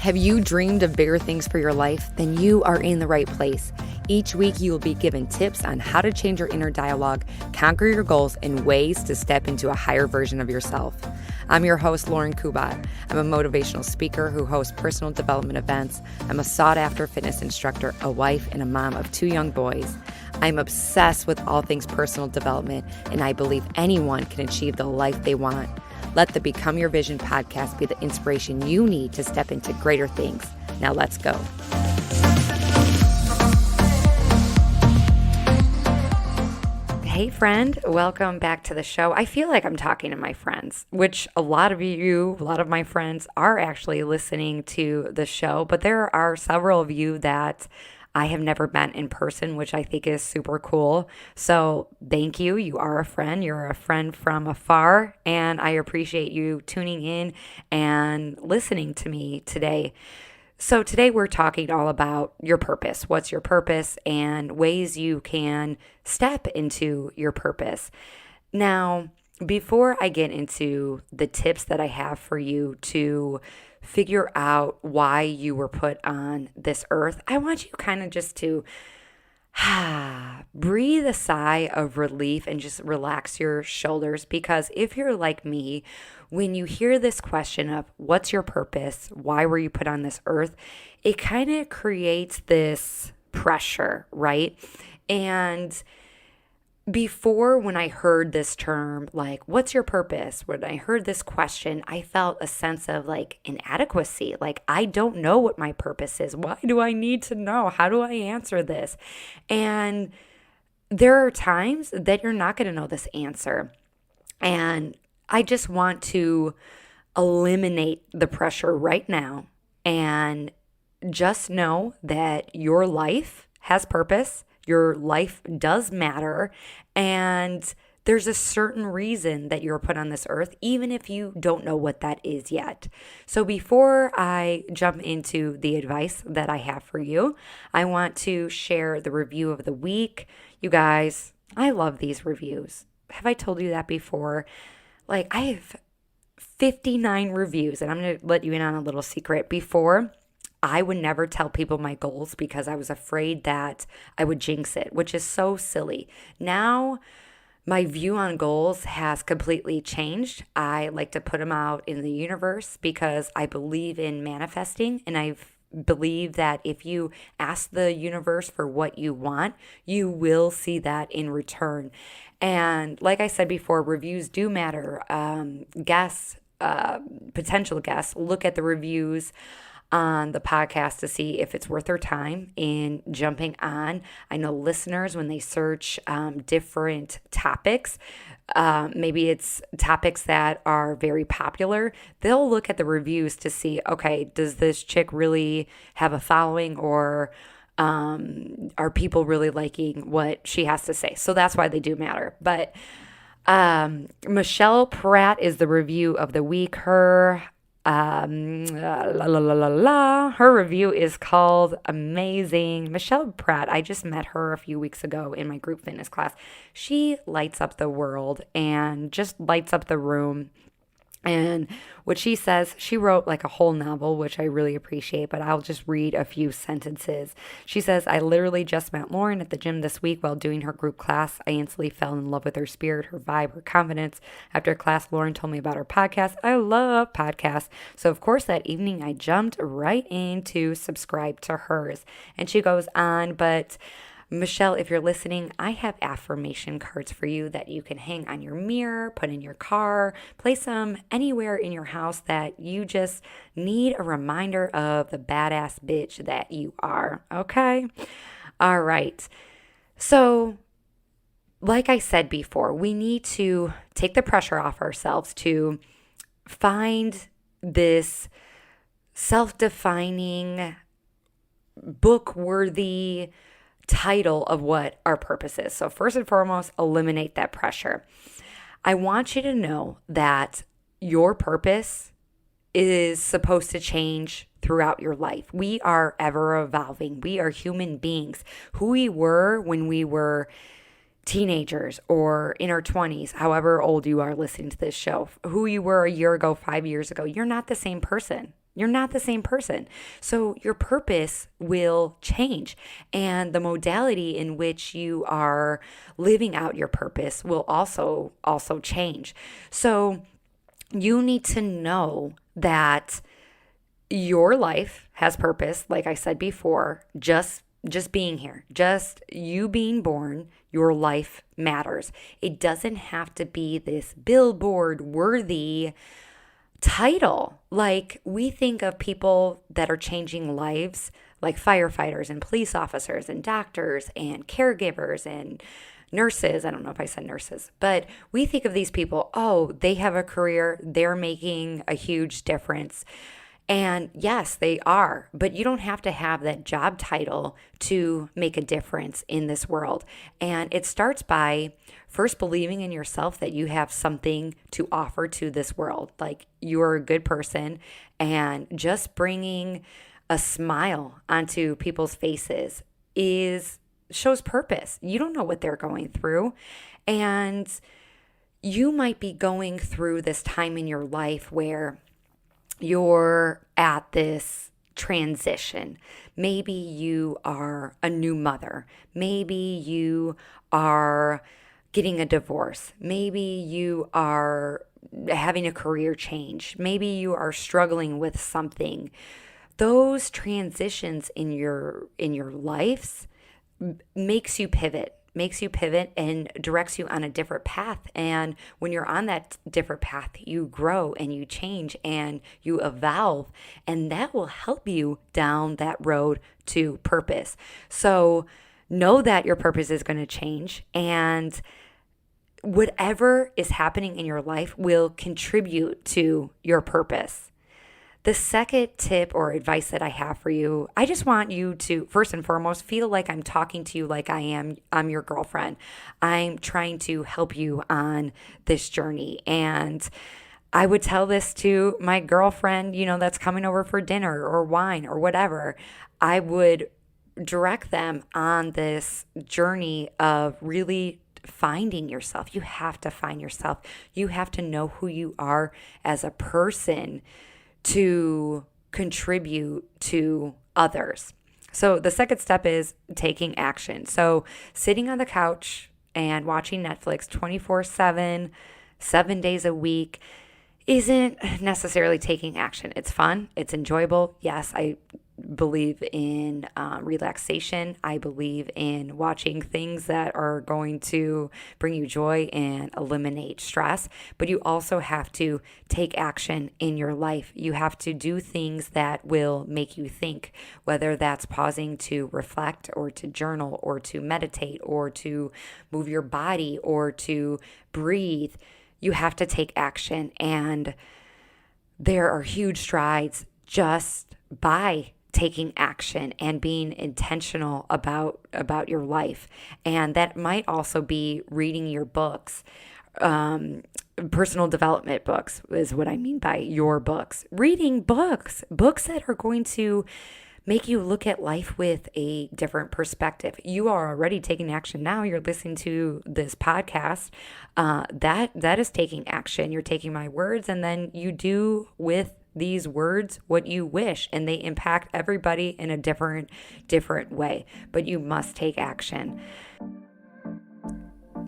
Have you dreamed of bigger things for your life? Then you are in the right place. Each week, you will be given tips on how to change your inner dialogue, conquer your goals, and ways to step into a higher version of yourself. I'm your host, Lauren Kubat. I'm a motivational speaker who hosts personal development events. I'm a sought-after fitness instructor, a wife, and a mom of 2 young boys. I'm obsessed with all things personal development, and I believe anyone can achieve the life they want. Let the Become Your Vision podcast be the inspiration you need to step into greater things. Now let's go. Hey friend, welcome back to the show. I feel like I'm talking to my friends, which a lot of my friends are actually listening to the show, but there are several of you that I have never met in person, which I think is super cool. So thank you. You are a friend. You're a friend from afar, and I appreciate you tuning in and listening to me today. So today we're talking all about your purpose. What's your purpose and ways you can step into your purpose. Now, before I get into the tips that I have for you to figure out why you were put on this earth, I want you kind of just to breathe a sigh of relief and just relax your shoulders, because if you're like me, when you hear this question of what's your purpose, why were you put on this earth, it kind of creates this pressure, right? And before, when I heard this term, like, what's your purpose? When I heard this question, I felt a sense of like inadequacy. Like, I don't know what my purpose is. Why do I need to know? How do I answer this? And there are times that you're not going to know this answer. And I just want to eliminate the pressure right now and just know that your life has purpose. Your life does matter, and there's a certain reason that you're put on this earth, even if you don't know what that is yet. So before I jump into the advice that I have for you, I want to share the review of the week. You guys, I love these reviews. Have I told you that before? Like, I have 59 reviews, and I'm going to let you in on a little secret. Before, I would never tell people my goals because I was afraid that I would jinx it, which is so silly. Now, my view on goals has completely changed. I like to put them out in the universe because I believe in manifesting, and I believe that if you ask the universe for what you want, you will see that in return. And like I said before, reviews do matter. Potential guests, look at the reviews on the podcast to see if it's worth their time in jumping on. I know listeners, when they search different topics, maybe it's topics that are very popular, they'll look at the reviews to see, okay, does this chick really have a following, or are people really liking what she has to say? So that's why they do matter. But Michelle Pratt is the review of the week. Her review is called Amazing. Michelle Pratt, I just met her a few weeks ago in my group fitness class. She lights up the world and just lights up the room. And what she says, she wrote like a whole novel, which I really appreciate, but I'll just read a few sentences. She says, I literally just met Lauren at the gym this week while doing her group class. I instantly fell in love with her spirit, her vibe, her confidence. After class, Lauren told me about her podcast. I love podcasts. So of course that evening I jumped right in to subscribe to hers. And she goes on, but Michelle, if you're listening, I have affirmation cards for you that you can hang on your mirror, put in your car, place them anywhere in your house that you just need a reminder of the badass bitch that you are. Okay? All right. So, like I said before, we need to take the pressure off ourselves to find this self-defining, book-worthy title of what our purpose is. So first and foremost, eliminate that pressure. I want you to know that your purpose is supposed to change throughout your life. We are ever evolving. We are human beings. Who we were when we were teenagers or in our 20s, however old you are listening to this show, who you were a year ago, 5 years ago, you're not the same person. You're not the same person. So your purpose will change, and the modality in which you are living out your purpose will also change. So you need to know that your life has purpose, like I said before, just being here, just you being born, your life matters. It doesn't have to be this billboard worthy title. Like, we think of people that are changing lives, like firefighters and police officers and doctors and caregivers and nurses. I don't know if I said nurses, but we think of these people, oh, they have a career, they're making a huge difference. And yes, they are, but you don't have to have that job title to make a difference in this world. And it starts by first believing in yourself that you have something to offer to this world. Like, you're a good person, and just bringing a smile onto people's faces shows purpose. You don't know what they're going through. And you might be going through this time in your life where you're at this transition. Maybe you are a new mother. Maybe you are getting a divorce. Maybe you are having a career change. Maybe you are struggling with something. Those transitions in your lives makes you pivot and directs you on a different path. And when you're on that different path, you grow and you change and you evolve, and that will help you down that road to purpose. So know that your purpose is going to change, and whatever is happening in your life will contribute to your purpose. The second tip or advice that I have for you, I just want you to, first and foremost, feel like I'm talking to you like I'm your girlfriend. I'm trying to help you on this journey. And I would tell this to my girlfriend, that's coming over for dinner or wine or whatever. I would direct them on this journey of really finding yourself. You have to find yourself. You have to know who you are as a person to contribute to others. So the second step is taking action. So sitting on the couch and watching Netflix 24/7, 7 days a week isn't necessarily taking action. It's fun. It's enjoyable. Yes, I believe in relaxation. I believe in watching things that are going to bring you joy and eliminate stress. But you also have to take action in your life. You have to do things that will make you think, whether that's pausing to reflect or to journal or to meditate or to move your body or to breathe. You have to take action, and there are huge strides just by taking action and being intentional about your life. And that might also be reading your books. Personal development books is what I mean by your books. Reading books that are going to make you look at life with a different perspective. You are already taking action now. You're listening to this podcast. That is taking action. You're taking my words, and then you do with these words what you wish, and they impact everybody in a different way. But you must take action.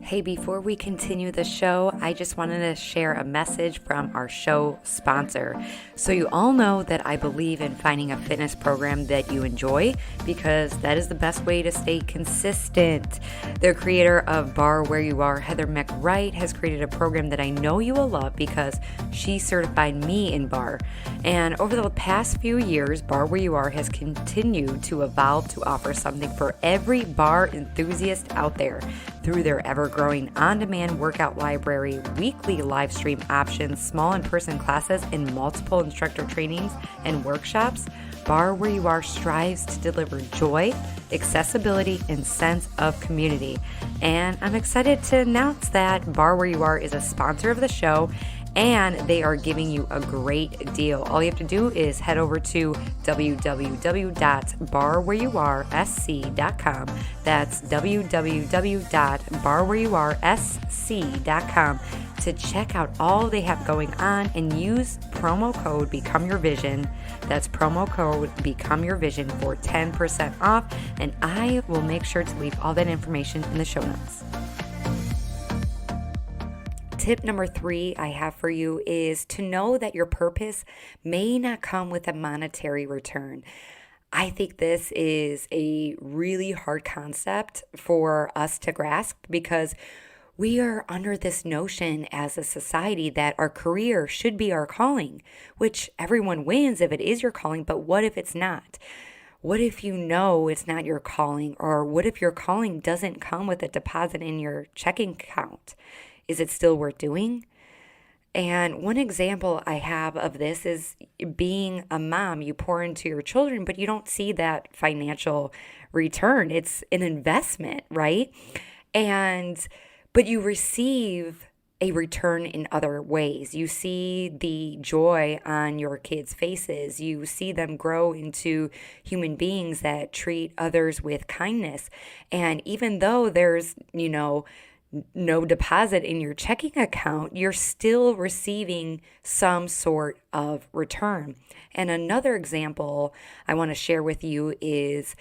Hey, before we continue the show, I just wanted to share a message from our show sponsor. So you all know that I believe in finding a fitness program that you enjoy, because that is the best way to stay consistent. The creator of Bar Where You Are, Heather McWright, has created a program that I know you will love because she certified me in bar. And over the past few years, Bar Where You Are has continued to evolve to offer something for every bar enthusiast out there through their ever-growing on-demand workout library, weekly live stream options, small in-person classes, and multiple instructor trainings and workshops. Bar Where You Are strives to deliver joy, accessibility, and sense of community. And I'm excited to announce that Bar Where You Are is a sponsor of the show, and they are giving you a great deal. All you have to do is head over to www.barwhereyouaresc.com. That's www.barwhereyouaresc.com to check out all they have going on and use promo code Become Your Vision. That's promo code Become Your Vision for 10% off, and I will make sure to leave all that information in the show notes. Tip number 3 I have for you is to know that your purpose may not come with a monetary return. I think this is a really hard concept for us to grasp because we are under this notion as a society that our career should be our calling, which everyone wins if it is your calling, but what if it's not? What if you know it's not your calling? Or what if your calling doesn't come with a deposit in your checking account? Is it still worth doing? And one example I have of this is being a mom. You pour into your children, but you don't see that financial return. It's an investment, right? But you receive a return in other ways. You see the joy on your kids' faces. You see them grow into human beings that treat others with kindness. And even though there's, no deposit in your checking account, you're still receiving some sort of return. And another example I want to share with you is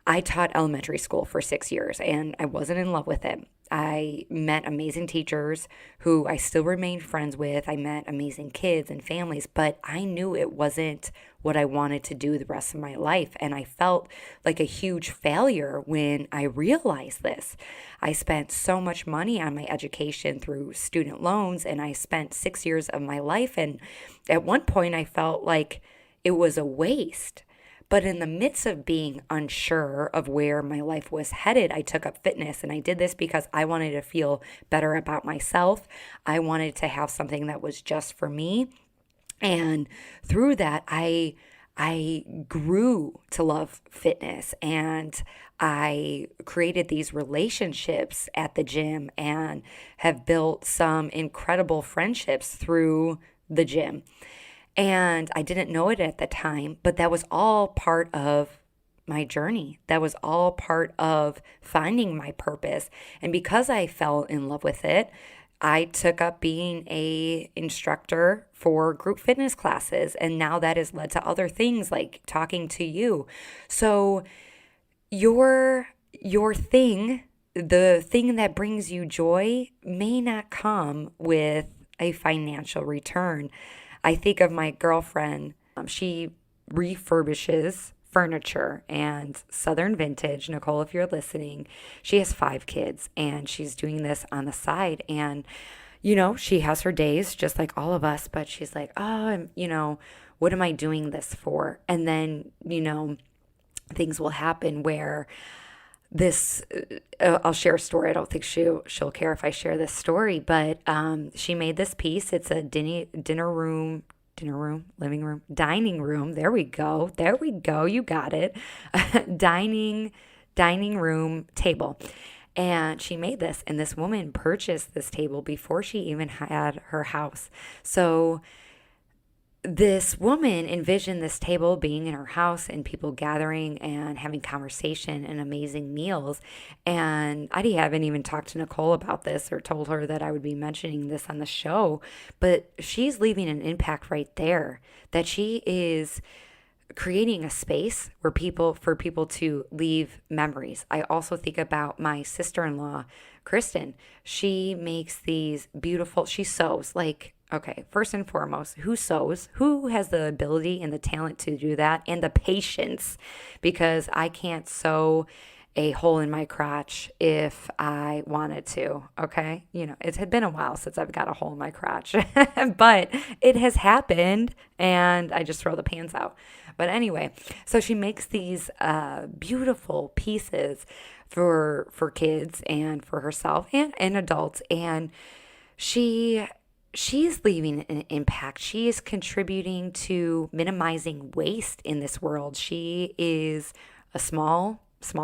I taught elementary school for 6 years and I wasn't in love with it. I met amazing teachers who I still remain friends with. I met amazing kids and families, but I knew it wasn't what I wanted to do the rest of my life. And I felt like a huge failure when I realized this. I spent so much money on my education through student loans, and I spent 6 years of my life. And at one point, I felt like it was a waste. But in the midst of being unsure of where my life was headed, I took up fitness, and I did this because I wanted to feel better about myself. I wanted to have something that was just for me. And through that, I grew to love fitness, and I created these relationships at the gym and have built some incredible friendships through the gym. And I didn't know it at the time, but that was all part of my journey. That was all part of finding my purpose. And because I fell in love with it, I took up being a instructor for group fitness classes. And now that has led to other things like talking to you. So your thing, the thing that brings you joy, may not come with a financial return. I think of my girlfriend. She refurbishes furniture and Southern vintage. Nicole, if you're listening, she has 5 kids and she's doing this on the side. And, she has her days just like all of us, but she's like, what am I doing this for? And then, things will happen where I'll share a story. I don't think she'll care if I share this story, but she made this piece. It's a dining room. There we go. You got it. dining room table. And she made this, and this woman purchased this table before she even had her house. So this woman envisioned this table being in her house and people gathering and having conversation and amazing meals. And I haven't even talked to Nicole about this or told her that I would be mentioning this on the show, but she's leaving an impact right there, that she is creating a space for people to leave memories. I also think about my sister-in-law, Kristen. She makes these beautiful, she sews okay, first and foremost, who sews? Who has the ability and the talent to do that and the patience? Because I can't sew a hole in my crotch if I wanted to, okay? It had been a while since I've got a hole in my crotch, but it has happened and I just throw the pants out. But anyway, so she makes these beautiful pieces for kids and for herself and adults, and she's leaving an impact. She is contributing to minimizing waste in this world. She is a small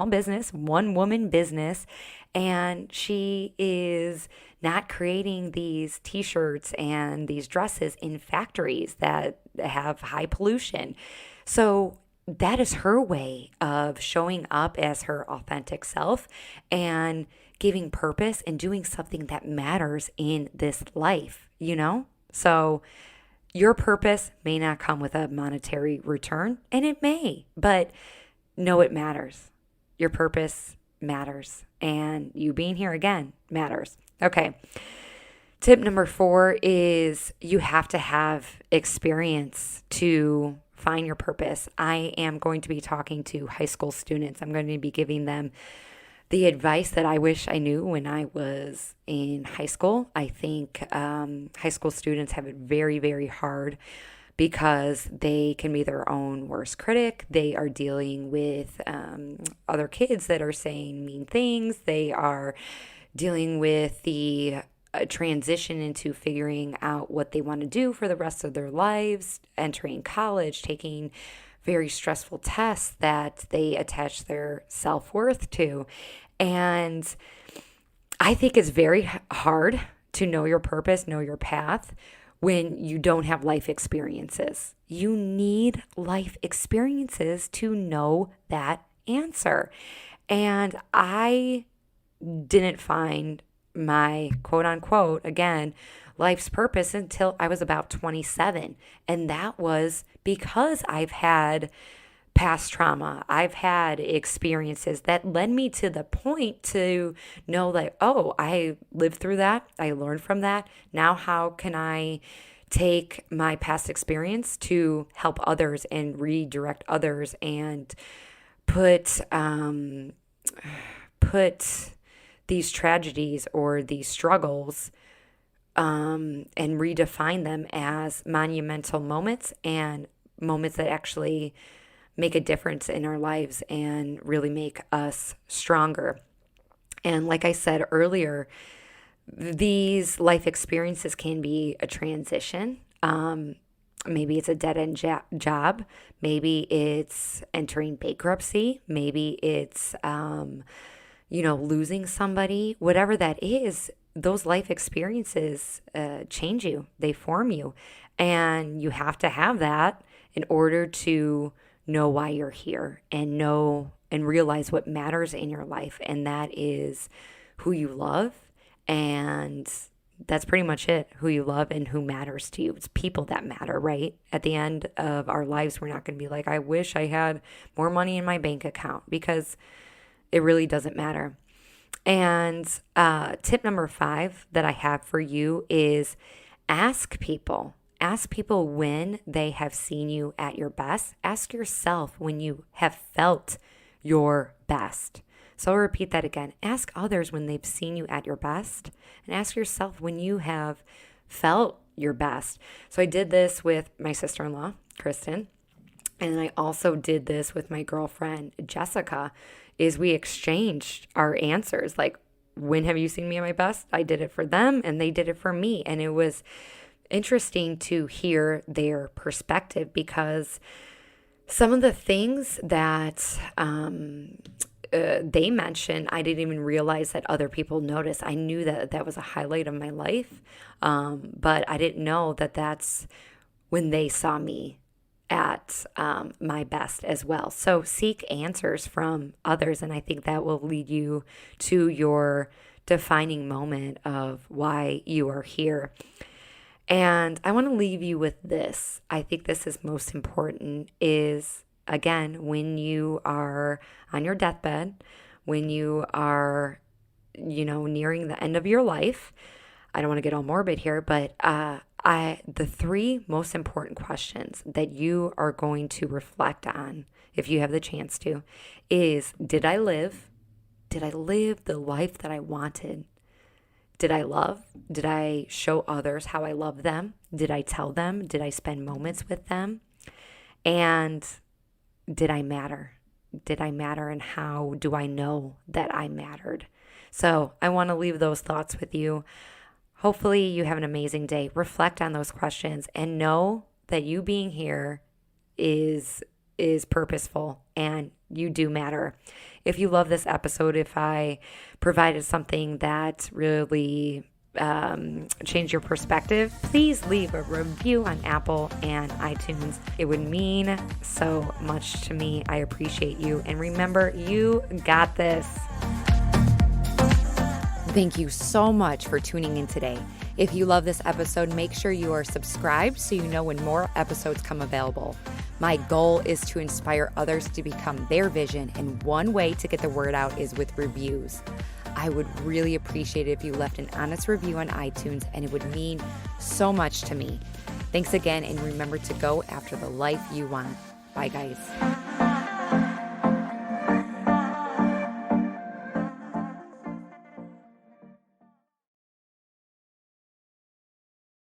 business, one woman business, and she is not creating these t-shirts and these dresses in factories that have high pollution. So that is her way of showing up as her authentic self and giving purpose and doing something that matters in this life, you know? So your purpose may not come with a monetary return, and it may, but know it matters. Your purpose matters, and you being here again matters. Okay. Tip number 4 is you have to have experience to find your purpose. I am going to be talking to high school students. I'm going to be giving them the advice that I wish I knew when I was in high school. I think high school students have it very, very hard because they can be their own worst critic. They are dealing with other kids that are saying mean things. They are dealing with the transition into figuring out what they want to do for the rest of their lives, entering college, taking very stressful tests that they attach their self-worth to. And I think it's very hard to know your purpose, know your path when you don't have life experiences. You need life experiences to know that answer. And I didn't find my quote unquote, again, life's purpose until I was about 27. And that was because I've had past trauma. I've had experiences that led me to the point to know that, oh, I lived through that. I learned from that. Now, how can I take my past experience to help others and redirect others and put these tragedies or these struggles and redefine them as monumental moments and moments that actually make a difference in our lives and really make us stronger. And like I said earlier, these life experiences can be a transition. Maybe it's a dead-end job. Maybe it's entering bankruptcy. Maybe it's, losing somebody. Whatever that is, those life experiences change you. They form you. And you have to have that in order to know why you're here and know and realize what matters in your life. And that is who you love. And that's pretty much it. Who you love and who matters to you. It's people that matter, right? At the end of our lives, we're not going to be like, I wish I had more money in my bank account, because it really doesn't matter. And tip number 5 that I have for you is ask people. Ask people when they have seen you at your best. Ask yourself when you have felt your best. So I'll repeat that again. Ask others when they've seen you at your best, and ask yourself when you have felt your best. So I did this with my sister-in-law, Kristen, and I also did this with my girlfriend, Jessica, is we exchanged our answers. Like, when have you seen me at my best? I did it for them, and they did it for me. And it was interesting to hear their perspective, because some of the things that they mentioned, I didn't even realize that other people noticed. I knew that that was a highlight of my life, but I didn't know that that's when they saw me at my best as well. So seek answers from others, and I think that will lead you to your defining moment of why you are here. And I want to leave you with this. I think this is most important is, again, when you are on your deathbed, when you are, nearing the end of your life, I don't want to get all morbid here, but the 3 most important questions that you are going to reflect on, if you have the chance to, is, did I live? Did I live the life that I wanted? Did I love? Did I show others how I love them? Did I tell them? Did I spend moments with them? And did I matter? Did I matter, and how do I know that I mattered? So I want to leave those thoughts with you. Hopefully you have an amazing day. Reflect on those questions and know that you being here is is purposeful and you do matter. If you love this episode, if I provided something that really change your perspective, please leave a review on Apple and iTunes. It would mean so much to me. I appreciate you. And remember, you got this. Thank you so much for tuning in today. If you love this episode, make sure you are subscribed so you know when more episodes come available. My goal is to inspire others to become their vision, and one way to get the word out is with reviews. I would really appreciate it if you left an honest review on iTunes, and it would mean so much to me. Thanks again, and remember to go after the life you want. Bye, guys.